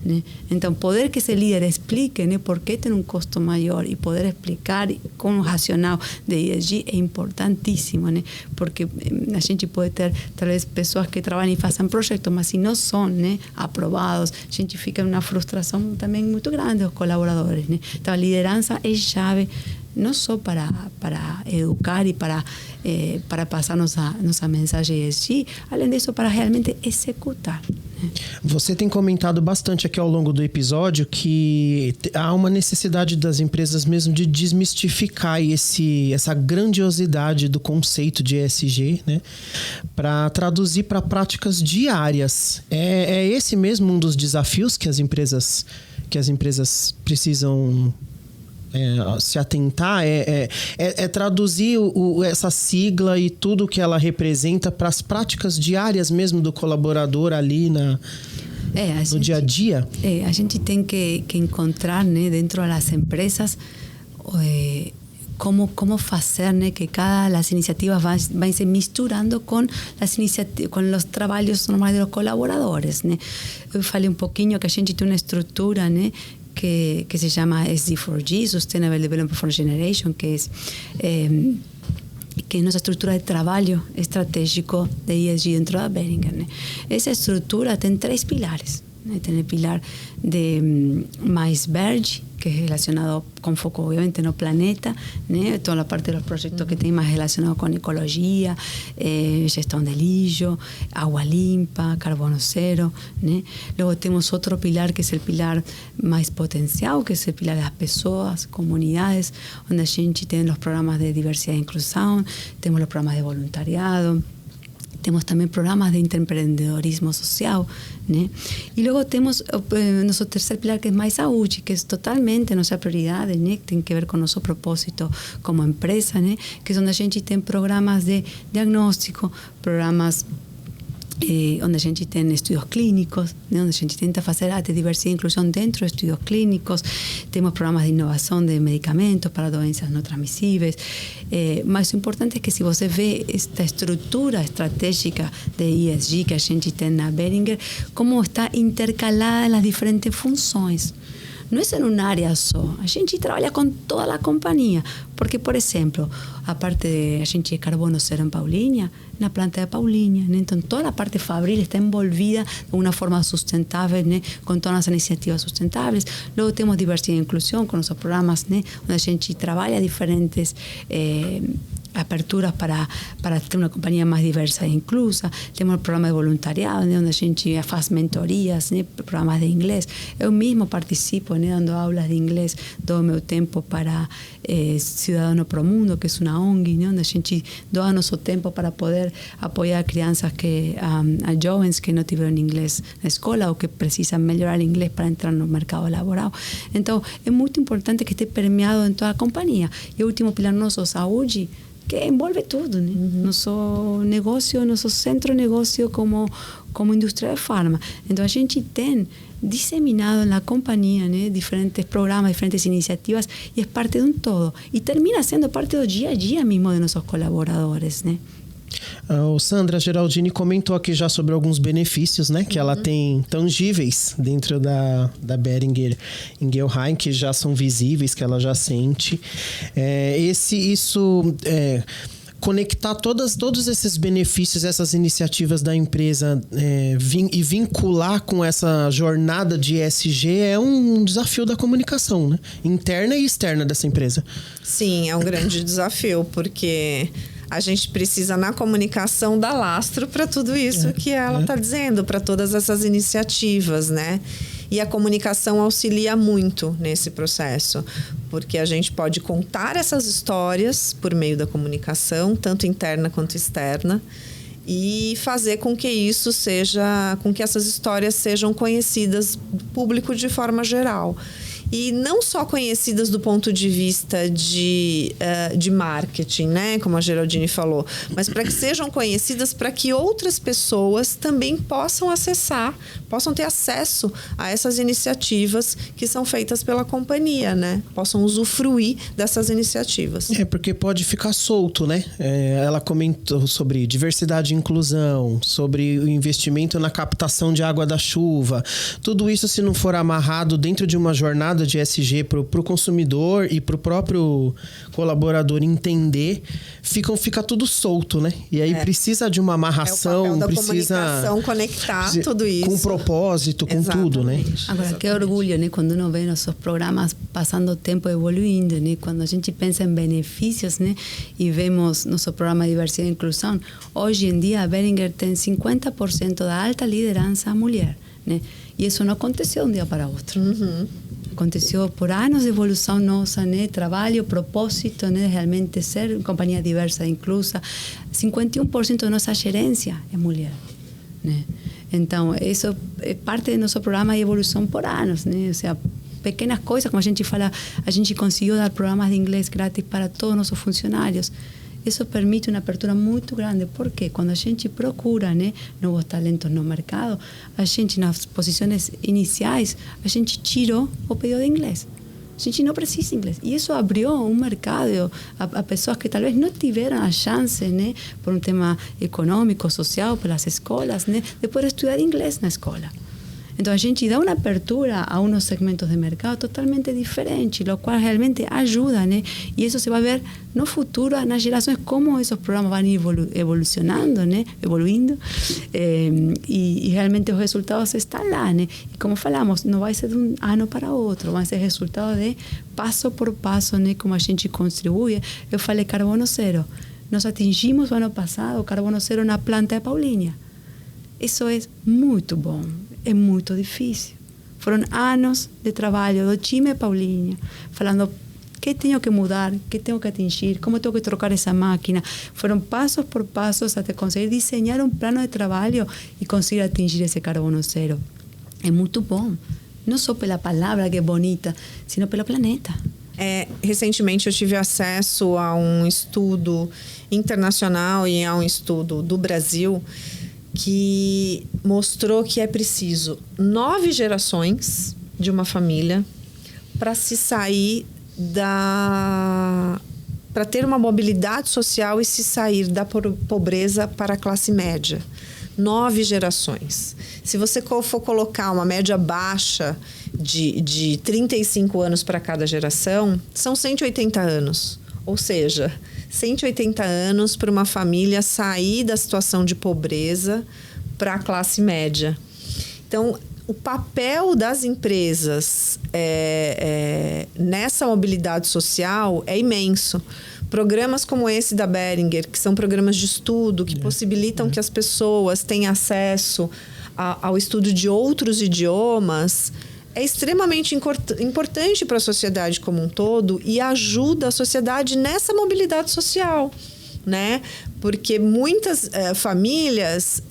[SPEAKER 2] né? Então, poder que esse líder explique, né, por que tem um custo maior e poder explicar com um racional de ESG é importantíssimo, né? Porque a gente pode ter, talvez, pessoas que trabalham e façam projetos, mas se não são, né, aprovados, a gente fica em uma frustração também muito grande, os colaboradores, né? Então, a liderança é chave, não só para educar e para passar nossa mensagem ESG, além disso, para realmente executar.
[SPEAKER 1] Você tem comentado bastante aqui ao longo do episódio que há uma necessidade das empresas mesmo de desmistificar essa grandiosidade do conceito de ESG, né, para traduzir para práticas diárias. É esse mesmo um dos desafios que as empresas precisam se atentar, traduzir essa sigla e tudo que ela representa para as práticas diárias mesmo do colaborador ali no dia a dia?
[SPEAKER 2] A gente tem que encontrar, né, dentro das empresas como fazer, né, que as iniciativas vão se misturando com os trabalhos normais dos colaboradores, né? Eu falei um pouquinho que a gente tem uma estrutura, né, que se llama SD4G, Sustainable Development for Generation, que es nuestra estructura de trabajo estratégico de ESG dentro da Behringer, né? Essa estrutura tem 3 pilares, né? Tem o pilar de mais verde, que es relacionado con foco obviamente no planeta, né? Toda a parte dos projetos que tem mais relacionado com ecologia, gestão de lixo, água limpa, carbono zero, né? Luego temos outro pilar que é o pilar mais potencial, que é o pilar das pessoas, comunidades, onde a gente tem os programas de diversidade e inclusão, temos os programas de voluntariado, temos também programas de empreendedorismo social, né? E logo temos nosso terceiro pilar, que é mais saúde, que é totalmente nossa prioridade, né? Que tem que ver com nosso propósito como empresa, né? Que é onde a gente tem programas de diagnóstico, programas onde a gente tem estudos clínicos, né? Onde a gente tenta fazer a diversidade e inclusão dentro de estudos clínicos, temos programas de inovação de medicamentos para doenças não transmissíveis, mas o importante é que se você vê esta estrutura estratégica de ESG que a gente tem na Behringer, como está intercalada nas diferentes funções. Não é em uma área só, a gente trabalha com toda a companhia, porque, por exemplo, a parte de a gente de carbono zero em Paulínia, na planta de Paulínia, né? Então toda a parte fabril está envolvida de uma forma sustentável, né? Com todas as iniciativas sustentáveis. Logo temos diversidade e inclusão com nossos programas, né? Onde a gente trabalha diferentes aperturas para ter uma companhia mais diversa e inclusa. Temos o programa de voluntariado, né, onde a gente faz mentorias, né, programas de inglês. Eu mesmo participo, né, dando aulas de inglês, dou meu tempo para Cidadano Pro Mundo, que é uma ONG, né, onde a gente doa nosso tempo para poder apoiar crianças a jovens que não tiveram inglês na escola ou que precisam melhorar o inglês para entrar no mercado laboral. Então, é muito importante que esteja permeado em toda a companhia. E o último pilar nosso, saúde, que envolve tudo, né? Nosso negócio, nosso centro de negócio como indústria de farma. Então, a gente tem disseminado na companhia, né, diferentes programas, diferentes iniciativas, e é parte de um todo. E termina sendo parte do dia a dia mesmo de nossos colaboradores, né?
[SPEAKER 1] O Sandra Geraldini comentou aqui já sobre alguns benefícios, né, que ela tem tangíveis dentro da Behringer Ingelheim, que já são visíveis, que ela já sente. Conectar todos esses benefícios, essas iniciativas da empresa e vincular com essa jornada de ESG é um desafio da comunicação, né? Interna e externa dessa empresa.
[SPEAKER 3] Sim, é um grande desafio, porque a gente precisa, na comunicação, dar lastro para tudo isso que ela está dizendo, para todas essas iniciativas, né? E a comunicação auxilia muito nesse processo, porque a gente pode contar essas histórias por meio da comunicação, tanto interna quanto externa, e fazer com que essas histórias sejam conhecidas do público de forma geral. E não só conhecidas do ponto de vista de marketing, né? Como a Geraldine falou, mas para que sejam conhecidas, para que outras pessoas também possam acessar, possam ter acesso a essas iniciativas que são feitas pela companhia, né? Possam usufruir dessas iniciativas.
[SPEAKER 1] Porque pode ficar solto, né? Ela comentou sobre diversidade e inclusão, sobre o investimento na captação de água da chuva. Tudo isso, se não for amarrado dentro de uma jornada de ESG para o consumidor e para o próprio colaborador entender, fica tudo solto, né? E aí precisa de uma amarração,
[SPEAKER 3] o papel da
[SPEAKER 1] precisa
[SPEAKER 3] comunicação, conectar tudo isso.
[SPEAKER 1] Com propósito, com tudo, né?
[SPEAKER 2] Agora, que orgulho, né? Quando uno vê nossos programas passando o tempo evoluindo, né? Quando a gente pensa em benefícios, né? E vemos nosso programa de diversidade e inclusão, hoje em dia a Behringer tem 50% da alta liderança mulher, né? E isso não aconteceu de um dia para outro. Aconteceu por anos de evolução nossa, né? Trabalho, propósito, né? Realmente ser uma companhia diversa e inclusa. 51% da nossa gerência é mulher, né? Então, isso é parte do nosso programa de evolução por anos, né? Ou seja, pequenas coisas, como a gente fala, a gente conseguiu dar programas de inglês grátis para todos os nossos funcionários. Isso permite uma abertura muito grande, porque quando a gente procura, né, novos talentos no mercado, a gente, nas posições iniciais, a gente tirou o pedido de inglês. A gente não precisa de inglês. E isso abriu um mercado a pessoas que talvez não tiveram a chance, né, por um tema econômico, social, pelas escolas, né, de poder estudar inglês na escola. Então, a gente dá uma abertura a uns segmentos de mercado totalmente diferentes, o qual realmente ajuda, né? E isso se vai ver no futuro, nas gerações, como esses programas vão evolucionando, né? Evoluindo. E realmente os resultados estão lá, né? E como falamos, não vai ser de um ano para outro, vai ser resultado de passo por passo, né? Como a gente contribui. Eu falei carbono zero. Nós atingimos o ano passado o carbono zero na planta de Paulínia. Isso é muito bom. É muito difícil. Foram anos de trabalho do time Paulínia, falando o que tenho que mudar, o que tenho que atingir, como tenho que trocar essa máquina. Foram passos por passos até conseguir desenhar um plano de trabalho e conseguir atingir esse carbono zero. É muito bom. Não só pela palavra que é bonita, sino pelo planeta.
[SPEAKER 3] Recentemente eu tive acesso a um estudo internacional e a um estudo do Brasil que mostrou que é preciso 9 gerações de uma família para se sair para ter uma mobilidade social e se sair da pobreza para a classe média. 9 gerações. Se você for colocar uma média baixa de 35 anos para cada geração, são 180 anos. Ou seja, 180 anos para uma família sair da situação de pobreza para a classe média. Então, o papel das empresas nessa mobilidade social é imenso. Programas como esse da Behringer, que são programas de estudo, que possibilitam que as pessoas tenham acesso ao estudo de outros idiomas, é extremamente importante para a sociedade como um todo e ajuda a sociedade nessa mobilidade social, né? Porque muitas famílias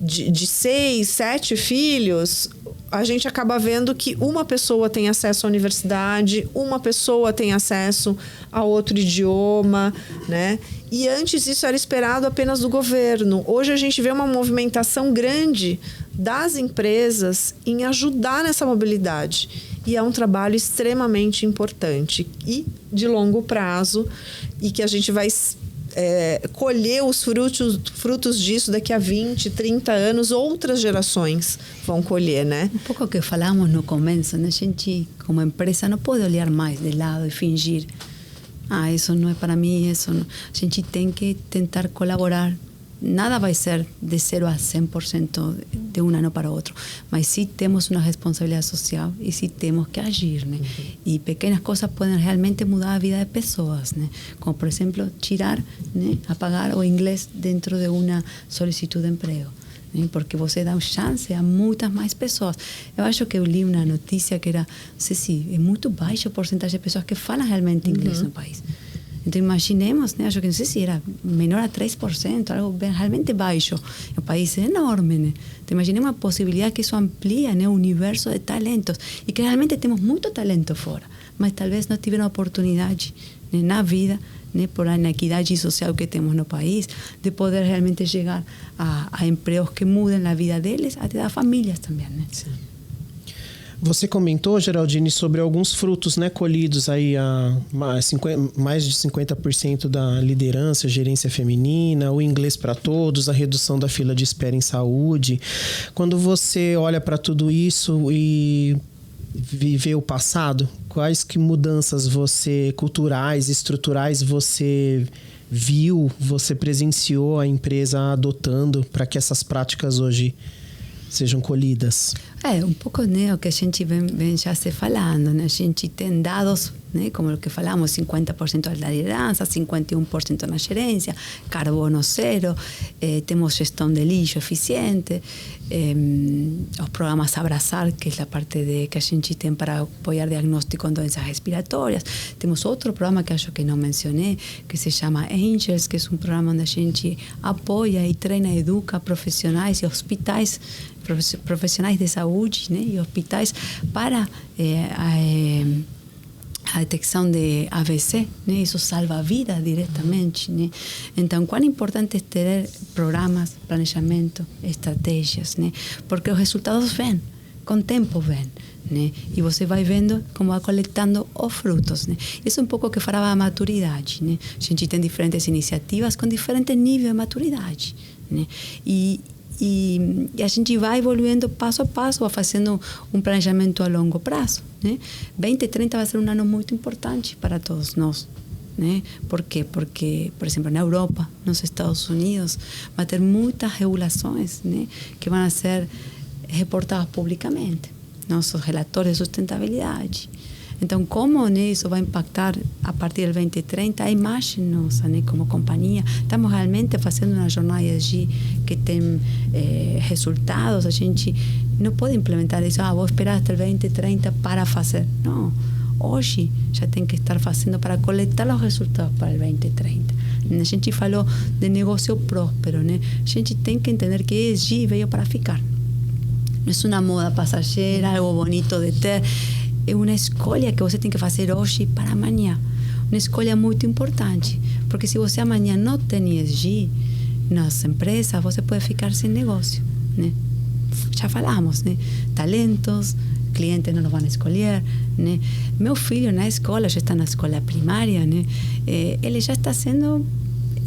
[SPEAKER 3] de 6, 7 filhos, a gente acaba vendo que uma pessoa tem acesso à universidade, uma pessoa tem acesso a outro idioma, né? E antes isso era esperado apenas do governo. Hoje a gente vê uma movimentação grande das empresas em ajudar nessa mobilidade. E é um trabalho extremamente importante e de longo prazo, e que a gente vai colher os frutos disso daqui a 20, 30 anos, outras gerações vão colher, né?
[SPEAKER 2] Um pouco que falamos no começo, né? A gente, como empresa, não pode olhar mais de lado e fingir isso não é para mim, isso não. A gente tem que tentar colaborar. Nada vai ser de 0 a 100% de um ano para outro, mas sim temos uma responsabilidade social e sim temos que agir, né? E pequenas coisas podem realmente mudar a vida de pessoas, né? Como, por exemplo, tirar, né, apagar o inglês dentro de uma solicitude de emprego, né? Porque você dá chance a muitas mais pessoas. Eu acho que eu li uma notícia que era, não sei se é muito baixa a porcentagem de pessoas que falam realmente inglês no país. Então, imaginemos, né? Acho que não sei se era menor a 3%, algo realmente baixo. É um país enorme, né? Então, imaginemos a possibilidade que isso amplia, né, o universo de talentos. E que realmente temos muito talento fora, mas talvez não tiveram oportunidade, né, na vida, né, por a inequidade social que temos no país, de poder realmente chegar a empregos que mudem a vida deles, até das famílias também, né?
[SPEAKER 1] Sim. Você comentou, Geraldine, sobre alguns frutos, né, colhidos aí a mais de 50% da liderança, gerência feminina, o inglês para todos, a redução da fila de espera em saúde. Quando você olha para tudo isso e vê o passado, quais que mudanças culturais, estruturais você viu, você presenciou a empresa adotando para que essas práticas hoje sejam colhidas?
[SPEAKER 2] Um pouco, né, o que a gente vem já se falando, né? A gente tem dados, né, como o que falamos, 50% da liderança, 51% na gerência, carbono zero, temos gestão de lixo eficiente, os programas Abraçar, que é a parte que a gente tem para apoiar diagnóstico em doenças respiratórias. Temos outro programa que acho que não mencionei, que se chama Angels, que é um programa onde a gente apoia e treina e educa profissionais e hospitais, profissionais de saúde, né, e hospitais para a detecção de AVC, né? Isso salva a vida diretamente, né? Então, quão importante é ter programas, planejamento, estratégias, né? Porque os resultados vêm, com o tempo vêm, né? E você vai vendo como vai coletando os frutos, né? Isso é um pouco o que falava a maturidade, né? A gente tem diferentes iniciativas com diferentes níveis de maturidade, né? E a gente vai evoluindo passo a passo, vai fazendo um planejamento a longo prazo, né? 2030 vai ser um ano muito importante para todos nós, né? Por quê? Porque, por exemplo, na Europa, nos Estados Unidos, vai ter muitas regulações, né, que vão ser reportadas publicamente, nossos relatórios de sustentabilidade. Então, como, né, isso vai impactar a partir de 2030 a imagem nossa, né, como companhia? Estamos realmente fazendo uma jornada ESG que tem resultados. A gente não pode implementar isso, vou esperar até 2030 para fazer. Não, hoje já tem que estar fazendo para coletar os resultados para o 2030. A gente falou de negócio próspero, né? A gente tem que entender que ESG veio para ficar. Não é uma moda passageira, algo bonito de ter. É uma escolha que você tem que fazer hoje para amanhã. Uma escolha muito importante, porque se você amanhã não tem ESG nas empresas, você pode ficar sem negócio, né? Já falamos, né? Talentos, clientes não vão escolher, né? Meu filho na escola, já está na escola primária, né? Ele já está sendo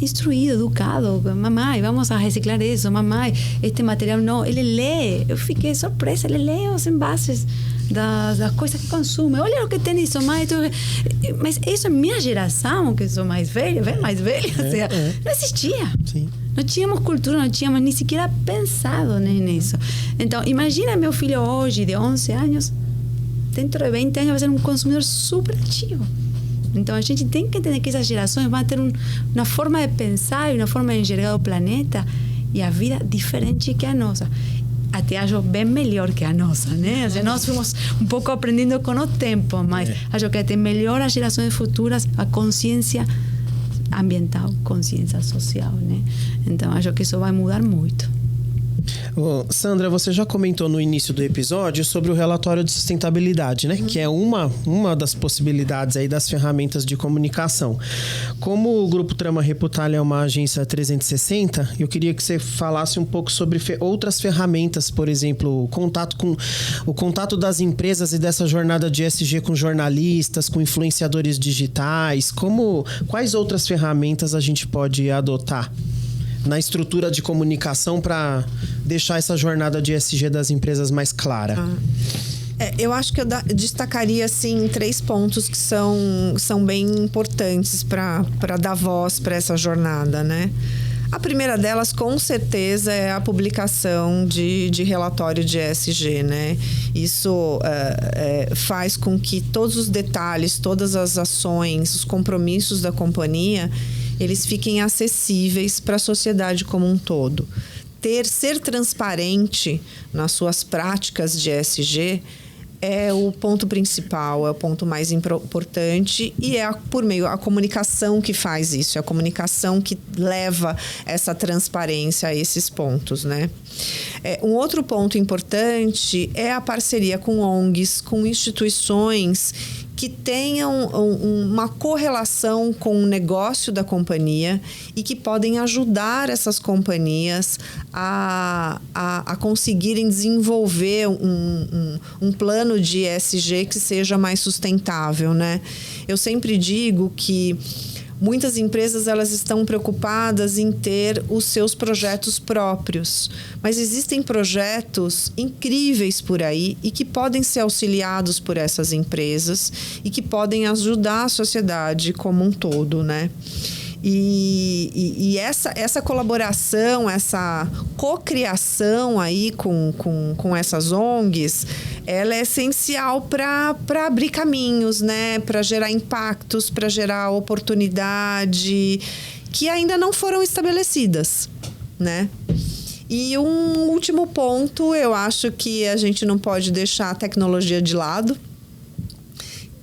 [SPEAKER 2] instruído, educado. Mamãe, vamos a reciclar isso. Mamãe, este material não. Ele lê. Eu fiquei surpresa. Ele lê os envases das coisas que consome. Olha o que tem isso, mãe. Mas isso é minha geração, que sou mais velha, bem mais velha. Ou seja, não existia. Sim. Não tínhamos cultura, não tínhamos nem sequer pensado, né, nisso. Então, imagina meu filho hoje, de 11 anos, dentro de 20 anos vai ser um consumidor super ativo. Então, a gente tem que entender que essas gerações vão ter uma forma de pensar e uma forma de enxergar o planeta e a vida diferente que a nossa. Até acho bem melhor que a nossa, né? Assim, nós fomos um pouco aprendendo com o tempo, mas acho que até melhor as gerações futuras, a consciência ambiental, consciência social, né? Então, acho que isso vai mudar muito.
[SPEAKER 1] Sandra, você já comentou no início do episódio sobre o relatório de sustentabilidade, né? Que é uma das possibilidades aí das ferramentas de comunicação. Como o Grupo Trama Reputalia é uma agência 360, eu queria que você falasse um pouco sobre outras ferramentas, por exemplo, o contato das empresas e dessa jornada de ESG com jornalistas, com influenciadores digitais. Quais outras ferramentas a gente pode adotar na estrutura de comunicação para deixar essa jornada de ESG das empresas mais clara?
[SPEAKER 3] Eu acho que eu destacaria assim 3 pontos que são bem importantes para dar voz para essa jornada, né? A primeira delas, com certeza, é a publicação de relatório de ESG, né? Isso faz com que todos os detalhes, todas as ações, os compromissos da companhia, eles fiquem acessíveis para a sociedade como um todo. Ser transparente nas suas práticas de ESG é o ponto principal, é o ponto mais importante, e é por meio a comunicação que faz isso, é a comunicação que leva essa transparência a esses pontos, né? Um outro ponto importante é a parceria com ONGs, com instituições que tenham uma correlação com o negócio da companhia e que podem ajudar essas companhias a conseguirem desenvolver um plano de ESG que seja mais sustentável, né? Eu sempre digo que muitas empresas elas estão preocupadas em ter os seus projetos próprios, mas existem projetos incríveis por aí e que podem ser auxiliados por essas empresas e que podem ajudar a sociedade como um todo, né? E essa colaboração, essa cocriação aí com essas ONGs, ela é essencial para abrir caminhos, né? Para gerar impactos, para gerar oportunidade que ainda não foram estabelecidas, né? E um último ponto, eu acho que a gente não pode deixar a tecnologia de lado,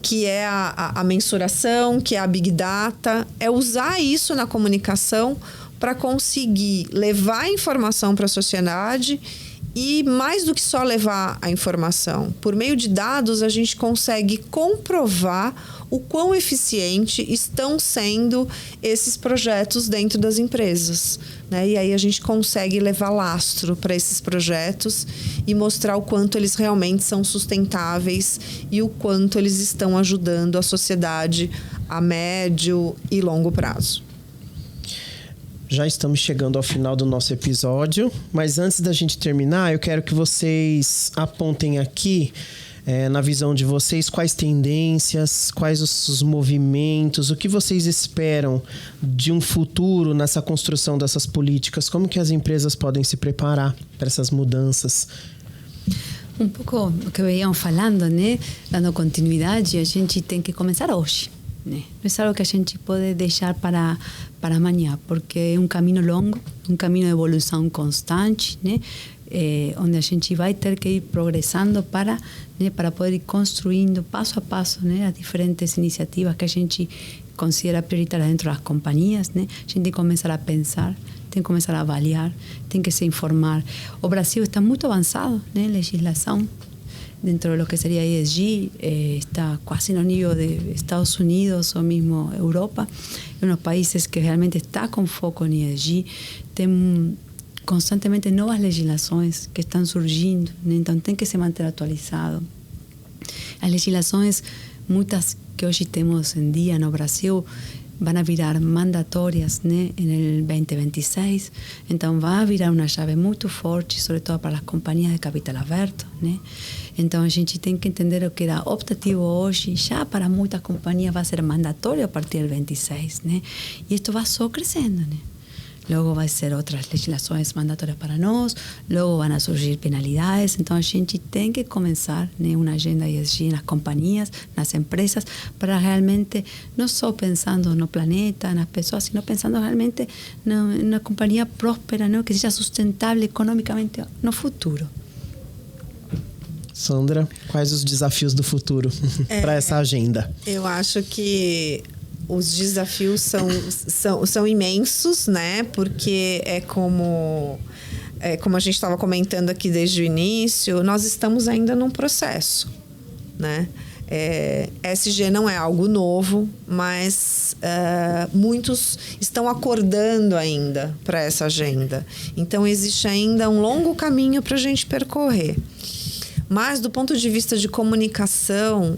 [SPEAKER 3] que é a mensuração, que é a Big Data, é usar isso na comunicação para conseguir levar a informação para a sociedade e, mais do que só levar a informação, por meio de dados a gente consegue comprovar o quão eficiente estão sendo esses projetos dentro das empresas, né? E aí a gente consegue levar lastro para esses projetos e mostrar o quanto eles realmente são sustentáveis e o quanto eles estão ajudando a sociedade a médio e longo prazo.
[SPEAKER 1] Já estamos chegando ao final do nosso episódio, mas antes da gente terminar, eu quero que vocês apontem aqui, na visão de vocês, quais tendências, quais os movimentos, o que vocês esperam de um futuro nessa construção dessas políticas, como que as empresas podem se preparar para essas mudanças.
[SPEAKER 2] Um pouco o que veníamos falando, né? Dando continuidade, a gente tem que começar hoje, né? Não é algo que a gente pode deixar para amanhã, porque é um caminho longo, um caminho de evolução constante, né? Onde a gente vai ter que ir progressando para poder ir construindo passo a passo, né, as diferentes iniciativas que a gente considera prioritárias dentro das companhias, né? A gente tem que começar a pensar, tem que começar a avaliar, tem que se informar. O Brasil está muito avançado, né, legislação dentro de lo que seria ESG, está quase no nível de Estados Unidos ou mesmo Europa, é um dos países que realmente está com foco em ESG, tem constantemente novas legislações que estão surgindo, né? Então tem que se manter atualizado. As legislações, muitas que hoje temos em dia no Brasil, vão virar mandatórias, né, em 2026. Então vai virar uma chave muito forte, sobretudo para as companhias de capital aberto, né? Então a gente tem que entender o que era optativo hoje, já para muitas companhias vai ser mandatório a partir do 26, né? E isto vai só crescendo, né? Logo vai ser outras legislações mandatórias para nós, logo vão surgir penalidades. Então a gente tem que começar, né, uma agenda ESG nas companhias, nas empresas, para realmente não só pensando no planeta, nas pessoas, sino pensando realmente na companhia próspera, né, que seja sustentável economicamente no futuro.
[SPEAKER 1] Sandra, quais os desafios do futuro para essa agenda?
[SPEAKER 3] Eu acho que os desafios são imensos, né? Porque é como a gente estava comentando aqui desde o início, nós estamos ainda num processo, né? ESG não é algo novo, mas muitos estão acordando ainda para essa agenda. Então, existe ainda um longo caminho para a gente percorrer. Mas, do ponto de vista de comunicação,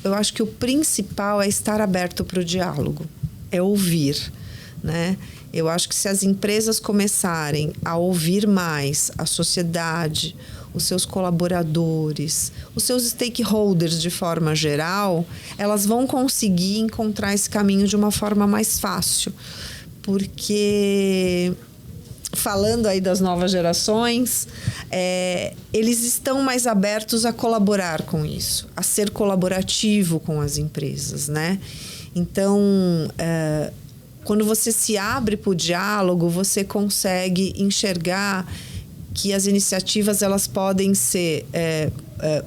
[SPEAKER 3] eu acho que o principal é estar aberto para o diálogo, é ouvir, né? Eu acho que se as empresas começarem a ouvir mais a sociedade, os seus colaboradores, os seus stakeholders de forma geral, elas vão conseguir encontrar esse caminho de uma forma mais fácil. Porque, falando aí das novas gerações, eles estão mais abertos a colaborar com isso, a ser colaborativo com as empresas, né? Então, quando você se abre para o diálogo, você consegue enxergar que as iniciativas elas podem ser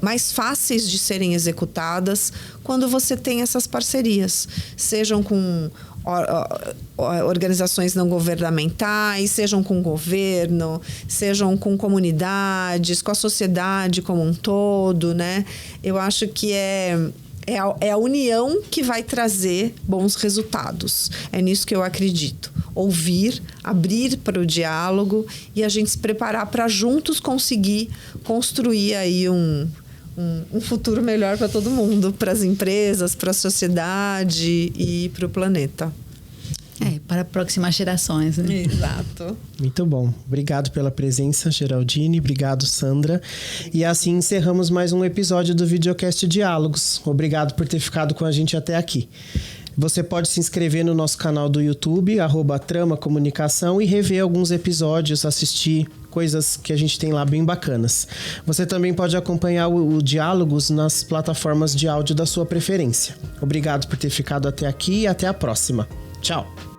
[SPEAKER 3] mais fáceis de serem executadas quando você tem essas parcerias, sejam com organizações não governamentais, sejam com o governo, sejam com comunidades, com a sociedade como um todo, né? Eu acho que é a união que vai trazer bons resultados. É nisso que eu acredito. Ouvir, abrir para o diálogo e a gente se preparar para juntos conseguir construir aí um futuro melhor para todo mundo, para as empresas, para a sociedade e para o planeta.
[SPEAKER 4] Para próximas gerações, né?
[SPEAKER 3] Exato.
[SPEAKER 1] Muito bom. Obrigado pela presença, Geraldine. Obrigado, Sandra. E assim encerramos mais um episódio do Videocast Diálogos. Obrigado por ter ficado com a gente até aqui. Você pode se inscrever no nosso canal do YouTube, @Trama Comunicação, e rever alguns episódios, assistir coisas que a gente tem lá bem bacanas. Você também pode acompanhar o Diálogos nas plataformas de áudio da sua preferência. Obrigado por ter ficado até aqui e até a próxima. Tchau!